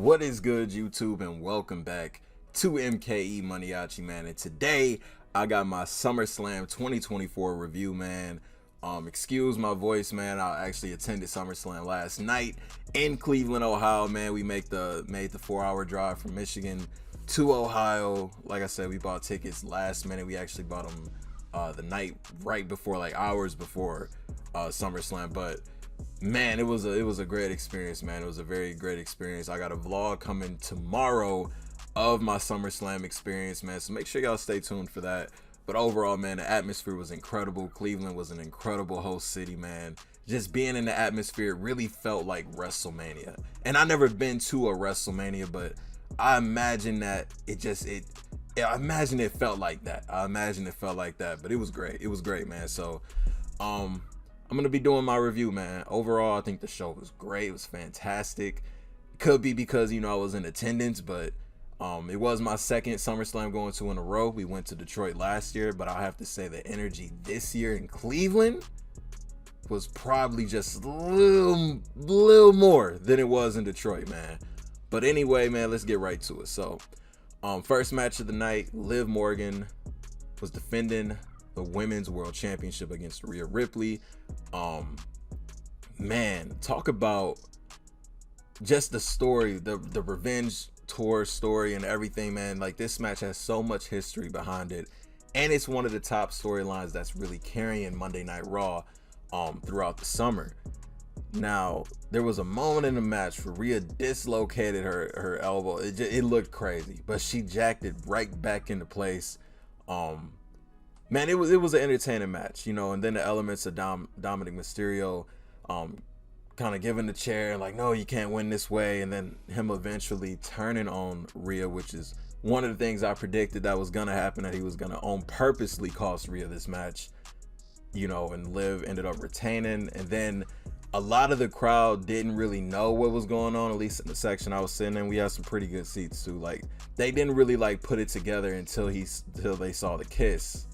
What is good, YouTube, and welcome back to MKE MANIACI, man. And today I got my SummerSlam 2024 review, man. Excuse my voice, man. I actually attended SummerSlam last night in Cleveland, Ohio, man. We made the 4-hour drive from Michigan to Ohio. Like I said, we bought tickets last minute. We actually bought them the night right before, like hours before SummerSlam, but man, it was a great experience, man. It was a very great experience. I got a vlog coming tomorrow of my SummerSlam experience, man, so make sure y'all stay tuned for that. But overall, man, the atmosphere was incredible. Cleveland was an incredible host city, man. Just being in the atmosphere really felt like WrestleMania. And I've never been to a WrestleMania, but I imagine that I imagine it felt like that. But it was great. It was great, man. So I'm gonna be doing my review, man. Overall, I think the show was great. It was fantastic. Could be because, you know, I was in attendance, but it was my second SummerSlam going to in a row. We went to Detroit last year, but I'll have to say the energy this year in Cleveland was probably just a little more than it was in Detroit, man. But anyway, man, let's get right to it. So first match of the night, Liv Morgan was defending the Women's World Championship against Rhea Ripley. Man, talk about just the story, the revenge tour story and everything, man. Like, this match has so much history behind it, and it's one of the top storylines that's really carrying Monday Night Raw throughout the summer. Now, there was a moment in the match where Rhea dislocated her elbow. It looked crazy, but she jacked it right back into place. Man, it was an entertaining match, you know. And then the elements of Dominic Mysterio kind of giving the chair, like, no, you can't win this way, and then him eventually turning on Rhea, which is one of the things I predicted that was gonna happen, that he was gonna purposely cost Rhea this match, you know. And Liv ended up retaining. And then a lot of the crowd didn't really know what was going on, at least in the section I was sitting in. We had some pretty good seats too. Like, they didn't really like put it together until they saw the kiss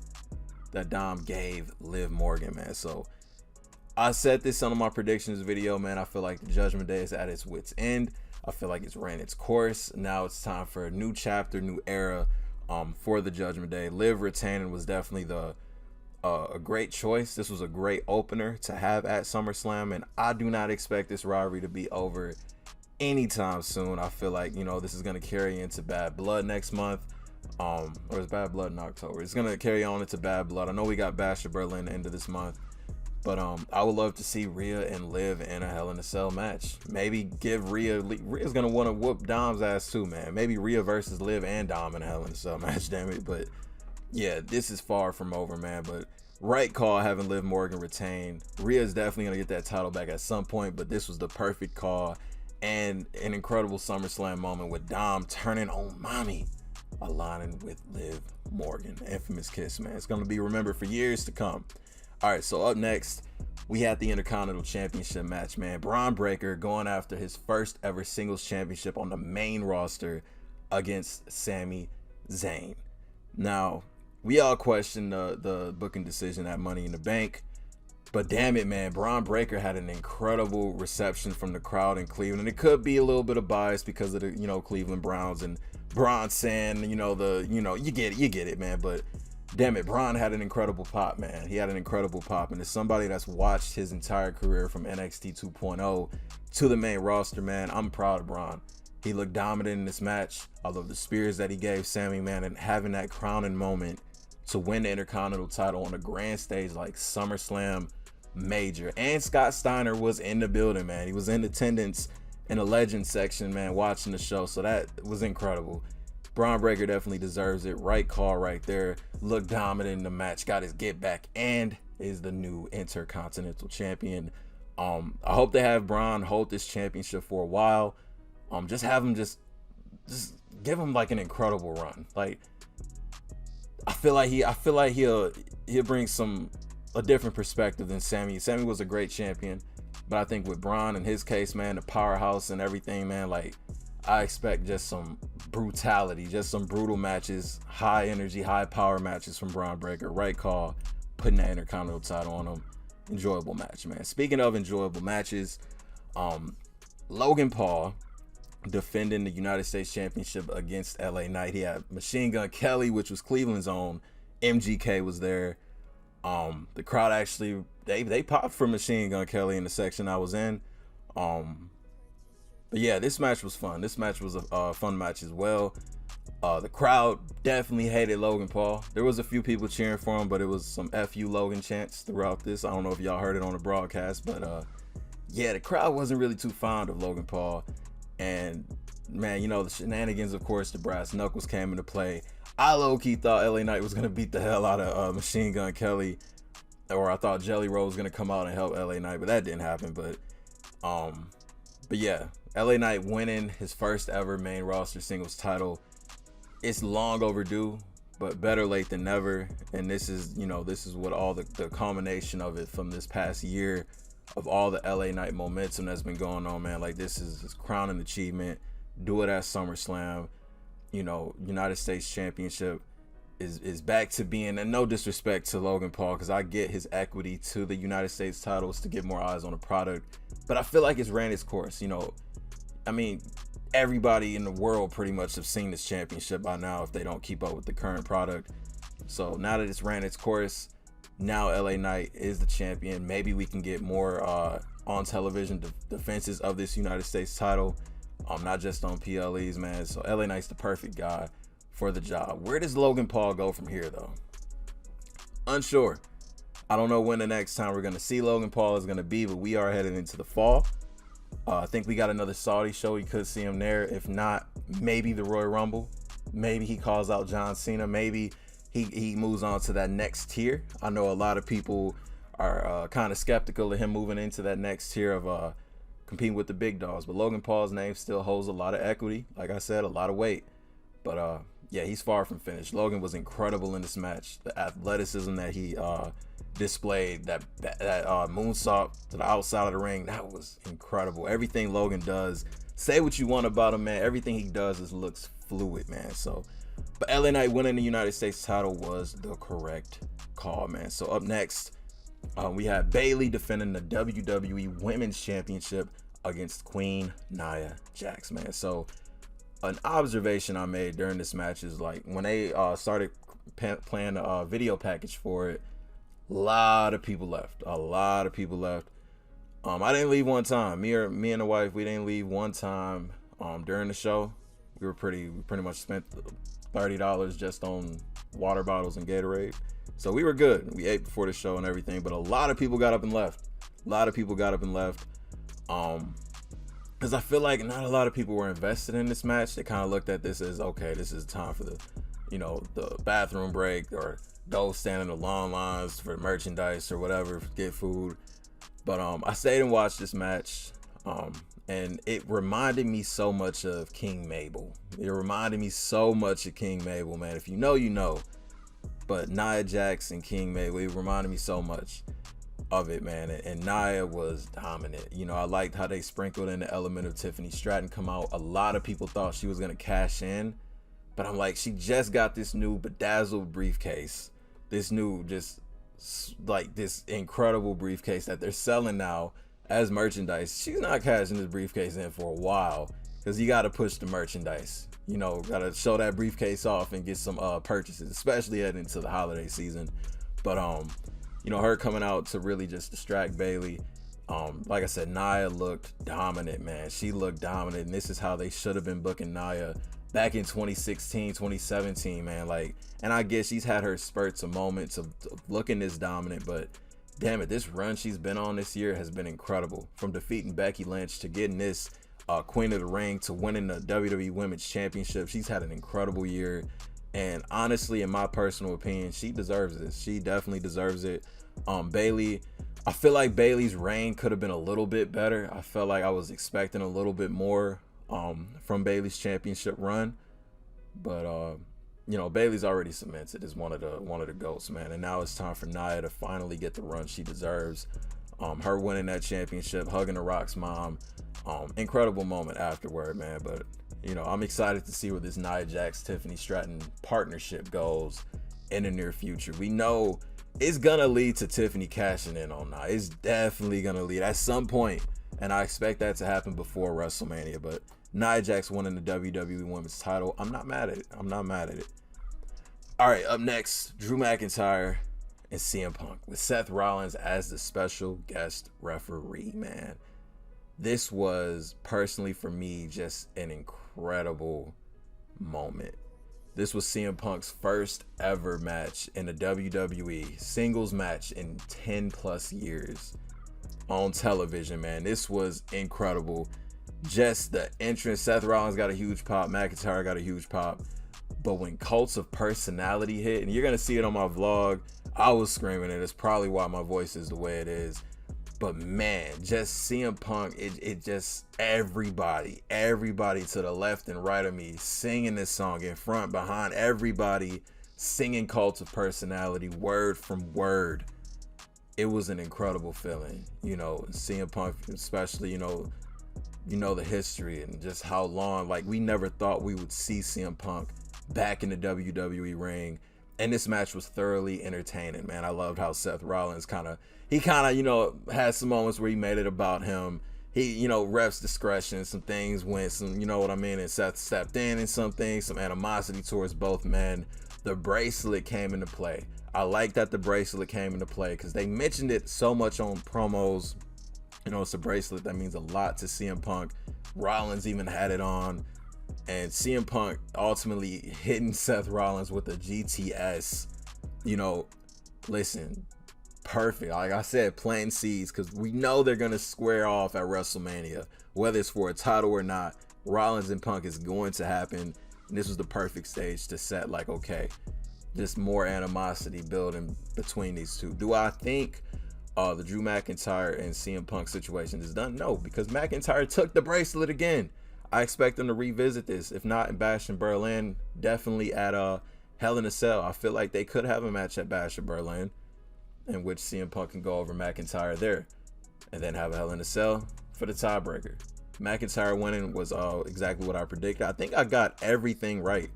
that Dom gave Liv Morgan, man. So I said this on my predictions video, man. I feel like the Judgment Day is at its wit's end. I feel like it's ran its course. Now it's time for a new chapter, new era for the Judgment Day. Liv retaining was definitely a great choice. This was a great opener to have at SummerSlam, and I do not expect this rivalry to be over anytime soon. I feel like, you know, this is going to carry into Bad Blood next month. Or it's Bad Blood in October. It's going to carry on into Bad Blood. I know we got Bash of Berlin the end of this month, but I would love to see Rhea and Liv in a Hell in a Cell match. Maybe give Rhea's going to want to whoop Dom's ass too, man. Maybe Rhea versus Liv and Dom in a Hell in a Cell match, damn it. But yeah, this is far from over, man. But right call having Liv Morgan retain. Rhea's definitely going to get that title back at some point, but this was the perfect call, and an incredible SummerSlam moment with Dom turning on mommy, aligning with Liv Morgan. Infamous kiss, man. It's going to be remembered for years to come. All right, so up next, we had the Intercontinental Championship match, man. Braun Breaker going after his first ever singles championship on the main roster against Sami Zayn. Now, we all questioned the booking decision at Money in the Bank, but damn it, man, Braun Breaker had an incredible reception from the crowd in Cleveland. And it could be a little bit of bias because of the, you know, Cleveland Browns and Bronson, you know, you get it, man. But damn it, Braun had an incredible pop, man. He had an incredible pop, and as somebody that's watched his entire career from NXT 2.0 to the main roster, man, I'm proud of Braun. He looked dominant in this match. I love the spears that he gave Sami, man, and having that crowning moment to win the Intercontinental title on a grand stage like SummerSlam Major. And Scott Steiner was in the building, man. He was in attendance in the Legends section, man, watching the show. So that was incredible. Braun Breaker definitely deserves it. Right call right there. Looked dominant in the match, got his get back, and is the new Intercontinental Champion. I hope they have Braun hold this championship for a while. Just have him just give him like an incredible run. Like, I feel like he'll bring a different perspective than Sami. Sami was a great champion, but I think with Braun in his case, man, the powerhouse and everything, man, like, I expect just some brutality, just some brutal matches, high energy, high power matches from Braun Breaker. Right call, putting that Intercontinental title on him. Enjoyable match, man. Speaking of enjoyable matches, Logan Paul defending the United States Championship against LA Knight. He had Machine Gun Kelly, which was Cleveland's own. MGK was there. The crowd actually they popped for Machine Gun Kelly in the section I was in. But yeah, this match was fun. This match was a fun match as well. The crowd definitely hated Logan Paul. There was a few people cheering for him, but it was some "F you Logan" chants throughout this. I don't know if y'all heard it on the broadcast, but yeah, the crowd wasn't really too fond of Logan Paul. And man, you know, the shenanigans, of course, the brass knuckles came into play. I low-key thought LA Knight was gonna beat the hell out of Machine Gun Kelly, or I thought Jelly Roll was gonna come out and help LA Knight, but that didn't happen. But yeah, LA Knight winning his first ever main roster singles title. It's long overdue, but better late than never. And this is, you know, this is what all the culmination of it from this past year of all the LA Knight momentum that's been going on, man. Like, this is his crowning achievement. Do it at SummerSlam. You know, United States Championship is back to being, and no disrespect to Logan Paul, because I get his equity to the United States titles to get more eyes on the product, but I feel like it's ran its course. You know, I mean, everybody in the world pretty much have seen this championship by now if they don't keep up with the current product. So now that it's ran its course, now LA Knight is the champion. Maybe we can get more on television defenses of this United States title, not just on PLEs, man. So LA Knight's the perfect guy for the job. Where does Logan Paul go from here, though? Unsure. I don't know when the next time we're going to see Logan Paul is going to be, but we are headed into the fall. I think we got another Saudi show. You could see him there. If not, maybe the Royal Rumble. Maybe he calls out John Cena. Maybe he moves on to that next tier. I know a lot of people are kind of skeptical of him moving into that next tier of competing with the big dogs. But Logan Paul's name still holds a lot of equity. Like I said, a lot of weight. But yeah, he's far from finished. Logan was incredible in this match. The athleticism that he displayed, that moonsault to the outside of the ring, that was incredible. Everything Logan does, say what you want about him, man, everything he does looks fluid, man. So, but LA Knight winning the United States title was the correct call, man. So up next, we have Bayley defending the WWE Women's Championship against Queen Nia Jax, man. So an observation I made during this match is, like, when they started playing a video package for it, a lot of people left. I didn't leave one time. Me and the wife, we didn't leave one time during the show. We pretty much spent $30 just on water bottles and Gatorade. So we were good. We ate before the show and everything, but a lot of people got up and left. Because I feel like not a lot of people were invested in this match. They kind of looked at this as, okay, this is time for the, you know, the bathroom break, or go stand in the long lines for merchandise or whatever, get food. But I stayed and watched this match, and it reminded me so much of King Mabel. Man. If you know, you know. But Nia Jax and King Mabel, it reminded me so much of it, man. And Nia was dominant. You know, I liked how they sprinkled in the element of Tiffany Stratton come out. A lot of people thought she was gonna cash in, but I'm like, she just got this new bedazzled briefcase, this new, just like this incredible briefcase that they're selling now as merchandise. She's not cashing this briefcase in for a while, because you got to push the merchandise. You know, got to show that briefcase off and get some purchases, especially heading into the holiday season. But you know, her coming out to really just distract Bayley. Like I said, Nia looked dominant, man. She looked dominant, and this is how they should have been booking Nia back in 2016, 2017, man. Like, and I guess she's had her spurts of moments of looking this dominant, but damn it, this run she's been on this year has been incredible. From defeating Becky Lynch to getting this Queen of the Ring to winning the WWE Women's Championship, she's had an incredible year. And honestly, in my personal opinion, she deserves this. She definitely deserves it. Bayley, I feel like Bayley's reign could have been a little bit better. I felt like I was expecting a little bit more from Bayley's championship run, but you know, Bayley's already cemented as one of the GOATs, man. And now it's time for Nia to finally get the run she deserves. Her winning that championship, hugging The Rock's mom, incredible moment afterward, man. But you know, I'm excited to see where this Nia Jax Tiffany Stratton partnership goes in the near future. We know it's gonna lead to Tiffany cashing in on Nia. It's definitely gonna lead at some point, and I expect that to happen before WrestleMania. But Nia Jax winning the WWE Women's title. I'm not mad at it. I'm not mad at it. All right, up next, Drew McIntyre and CM Punk with Seth Rollins as the special guest referee, man. This was personally for me just an incredible moment. This was CM Punk's first ever match in a WWE singles match in 10 plus years on television, man. This was incredible. Just the entrance, Seth Rollins got a huge pop, McIntyre got a huge pop. But when Cults of Personality hit, and you're going to see it on my vlog, I was screaming it. It's probably why my voice is the way it is. But man, just CM Punk, it just everybody to the left and right of me singing this song in front, behind, everybody singing Cults of Personality word from word. It was an incredible feeling, you know, CM Punk, especially, you know the history and just how long, like we never thought we would see CM Punk back in the WWE ring. And this match was thoroughly entertaining, man. I loved how Seth Rollins kind of, you know, had some moments where he made it about him. He, you know, ref's discretion, some things went, some, you know what I mean? And Seth stepped in and some things, some animosity towards both men. The bracelet came into play. I like that the bracelet came into play because they mentioned it so much on promos. You know, it's a bracelet that means a lot to CM Punk. Rollins even had it on. And CM Punk ultimately hitting Seth Rollins with a GTS, you know, listen, perfect. Like I said, planting seeds, because we know they're going to square off at WrestleMania. Whether it's for a title or not, Rollins and Punk is going to happen. And this was the perfect stage to set, like, okay, just more animosity building between these two. Do I think the Drew McIntyre and CM Punk situation is done? No, because McIntyre took the bracelet again. I expect them to revisit this. If not in Bash in Berlin, definitely at Hell in a Cell. I feel like they could have a match at Bash in Berlin in which CM Punk can go over McIntyre there and then have a Hell in a Cell for the tiebreaker. McIntyre winning was exactly what I predicted. I think I got everything right.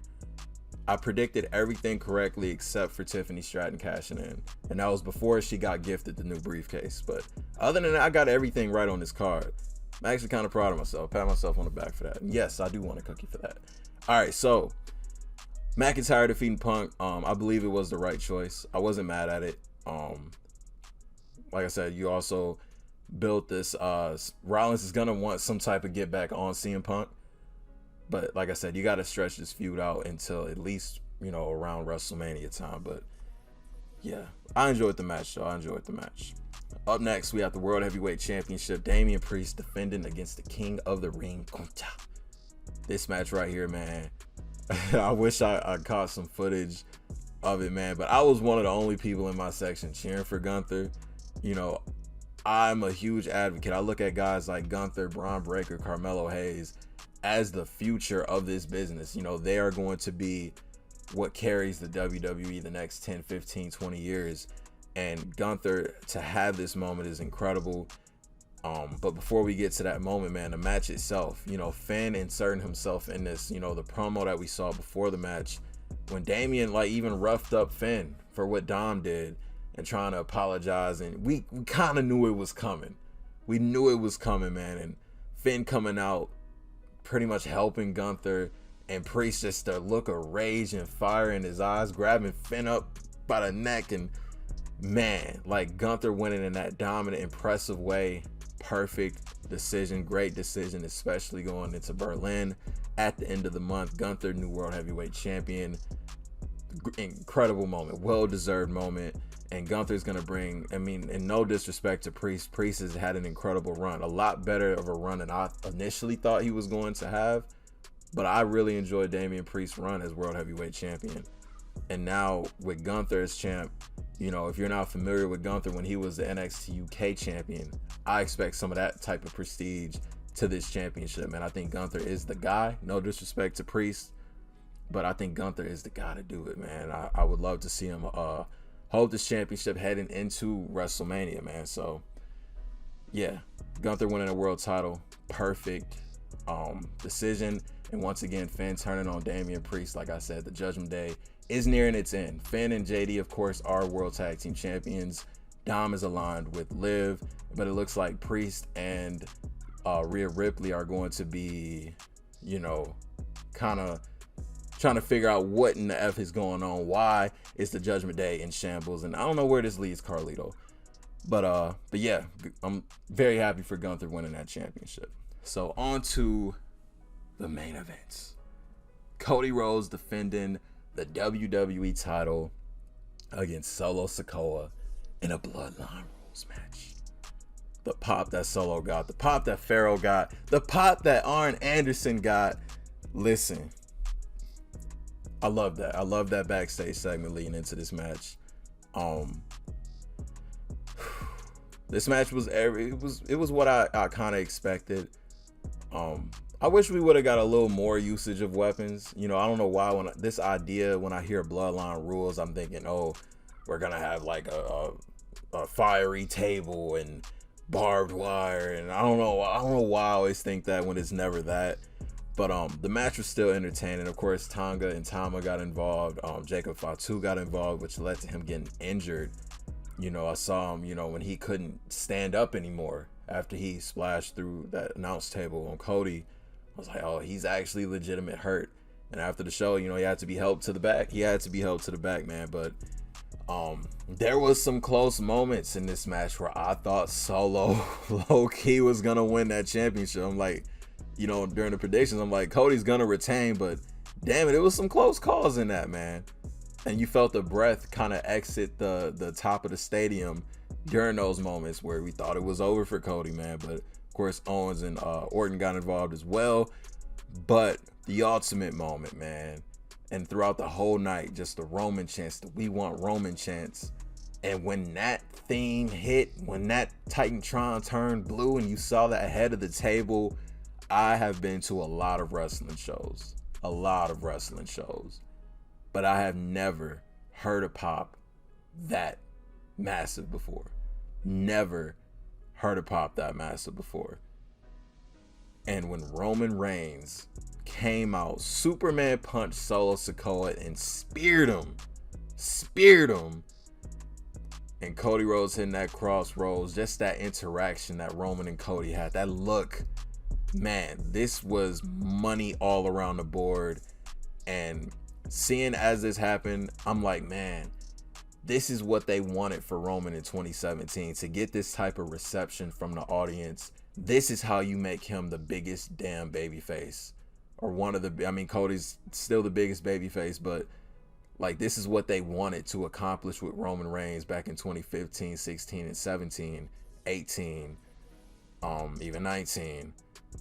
I predicted everything correctly except for Tiffany Stratton cashing in. And that was before she got gifted the new briefcase. But other than that, I got everything right on this card. I'm actually kind of proud of myself. Pat myself on the back for that. And yes, I do want a cookie for that. All right, so McIntyre defeating Punk. I believe it was the right choice. I wasn't mad at it. Like I said, you also built this. Rollins is gonna want some type of get back on CM Punk, but like I said, you got to stretch this feud out until at least, you know, around WrestleMania time. But yeah, I enjoyed the match, though. I enjoyed the match. Up next, we have the World Heavyweight Championship. Damian Priest defending against the King of the Ring, Gunther. This match right here, man. I wish I caught some footage of it, man. But I was one of the only people in my section cheering for Gunther. You know, I'm a huge advocate. I look at guys like Gunther, Braun Breaker, Carmelo Hayes as the future of this business. You know, they are going to be what carries the WWE the next 10, 15, 20 years. And Gunther, to have this moment is incredible. But before we get to that moment, man, the match itself, you know, Finn inserting himself in this, you know, the promo that we saw before the match, when Damian, like, even roughed up Finn for what Dom did and trying to apologize. And we kind of knew it was coming. We knew it was coming, man. And Finn coming out, pretty much helping Gunther, and Priest just the look of rage and fire in his eyes, grabbing Finn up by the neck. And man, like, Gunther winning in that dominant, impressive way. Perfect decision, great decision, especially going into Berlin at the end of the month. Gunther, new World Heavyweight Champion. Incredible moment, well-deserved moment. And Gunther's going to bring, I mean, in no disrespect to Priest, Priest has had an incredible run. A lot better of a run than I initially thought he was going to have. But I really enjoyed Damian Priest's run as World Heavyweight Champion. And now with Gunther as champ, you know, if you're not familiar with Gunther when he was the NXT UK champion, I expect some of that type of prestige to this championship, man. I think Gunther is the guy. No disrespect to Priest, but I think Gunther is the guy to do it, man. I would love to see him hold this championship heading into WrestleMania, man. So yeah, Gunther winning a world title, perfect decision. And once again, Finn turning on Damian Priest. Like I said, the Judgment Day is nearing its end. Finn and JD, of course, are World Tag Team Champions. Dom is aligned with Liv, but it looks like Priest and Rhea Ripley are going to be you know, kind of trying to figure out what in the F is going on. Why is the Judgment Day in shambles? And I don't know where this leads Carlito. But yeah, I'm very happy for Gunther winning that championship. So on to the main events. Cody Rhodes defending the WWE title against Solo Sikoa in a Bloodline Rules match. The pop that Solo got, the pop that Pharaoh got, the pop that Arn Anderson got. Listen, I love that. I love that backstage segment leading into this match. This match was it was what I kind of expected. I wish we would have got a little more usage of weapons. You know, I don't know why when I hear Bloodline Rules, I'm thinking, oh, we're gonna have like a fiery table and barbed wire, and I don't know why I always think that when it's never that. But the match was still entertaining. Of course, Tonga and Tama got involved. Jacob Fatu got involved, which led to him getting injured. You know, I saw him, you know, when he couldn't stand up anymore after he splashed through that announce table on Cody. I was like, oh, he's actually legitimate hurt. And after the show, you know, he had to be helped to the back. Man. But there was some close moments in this match where I thought Solo low-key was going to win that championship. I'm like, you know, during the predictions, I'm like, Cody's going to retain. But damn it, was some close calls in that, man. And you felt the breath kind of exit the top of the stadium during those moments where we thought it was over for Cody, man. But of course, Owens and Orton got involved as well. But the ultimate moment, man, and throughout the whole night, just the Roman chants, the "We Want Roman" chants. And when that theme hit, when that Titantron turned blue and you saw that head of the table, I have been to a lot of wrestling shows. But I have never heard a pop that massive before. Never heard a pop that massive before. And when Roman Reigns came out, Superman punched Solo Sikoa and speared him. And Cody Rhodes hitting that crossroads, just that interaction that Roman and Cody had, that look, man, this was money all around the board. And seeing as this happened, I'm like, man, this is what they wanted for Roman in 2017, to get this type of reception from the audience. This is how you make him the biggest damn babyface, or one of the, I mean, Cody's still the biggest babyface, but like, this is what they wanted to accomplish with Roman Reigns back in 2015, 16, and 17, 18, even 19.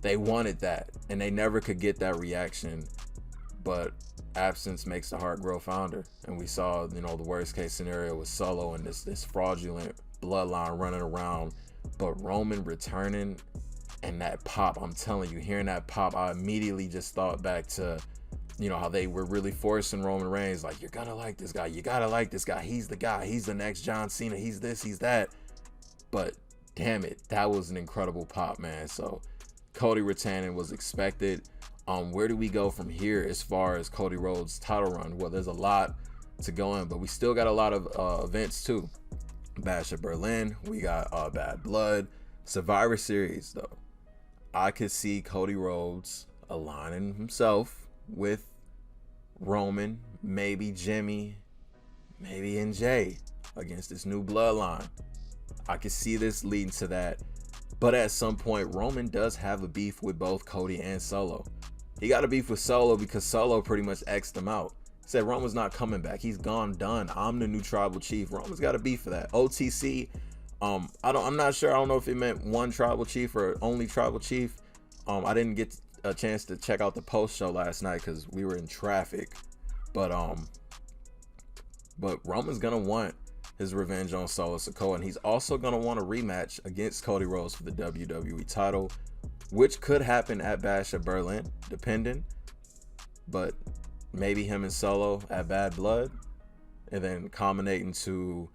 They wanted that, and they never could get that reaction. But absence makes the heart grow fonder. And we saw, you know, the worst case scenario with Solo and this fraudulent bloodline running around. But Roman returning and that pop, I'm telling you, hearing that pop, I immediately just thought back to, you know, how they were really forcing Roman Reigns, like, you're gonna like this guy, you gotta like this guy, he's the guy, he's the next John Cena, he's this, he's that. But damn it, that was an incredible pop, man. So Cody retaining was expected. Where do we go from here as far as Cody Rhodes' title run? Well, there's a lot to go in, but we still got a lot of events too. Bash at Berlin, we got Bad Blood, Survivor Series. Though I could see Cody Rhodes aligning himself with Roman, maybe Jimmy, maybe NJ against this new bloodline. I could see this leading to that. But at some point, Roman does have a beef with both Cody and Solo. He got a beef with Solo because Solo pretty much X'd him out. He said Roman's not coming back. He's gone, done. I'm the new tribal chief. Roman's got a beef for that. OTC, I'm not sure. I don't know if it meant one tribal chief or only tribal chief. I didn't get a chance to check out the post show last night because we were in traffic. But Roman's gonna want his revenge on Solo Sikoa, and he's also gonna want a rematch against Cody Rhodes for the WWE title, which could happen at Bash at Berlin, depending. But maybe him and Solo at Bad Blood, and then culminating to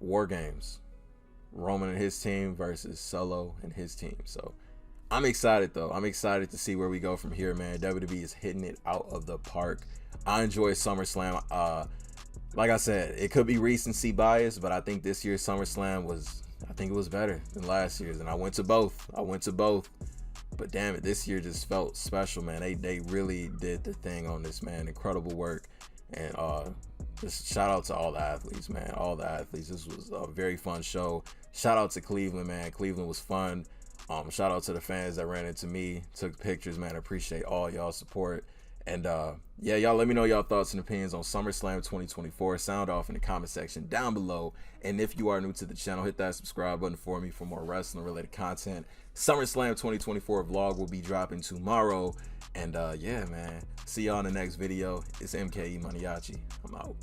War Games, Roman and his team versus Solo and his team. So I'm excited though. I'm excited to see where we go from here, man. WWE is hitting it out of the park. I enjoy SummerSlam. Like I said, it could be recency bias, but I think this year's SummerSlam was, I think it was better than last year's, and I went to both. But damn it, this year just felt special, man. They really did the thing on this, man. Incredible work. And just shout out to all the athletes, man. All the athletes. This was a very fun show. Shout out to Cleveland, man. Cleveland was fun. Shout out to the fans that ran into me, took pictures, man. Appreciate all y'all support. And yeah, y'all let me know y'all thoughts and opinions on SummerSlam 2024. Sound off in the comment section down below. And if you are new to the channel, hit that subscribe button for me for more wrestling related content. SummerSlam 2024 vlog will be dropping tomorrow. And yeah, man, see y'all in the next video. It's MKE MANIACI. I'm out.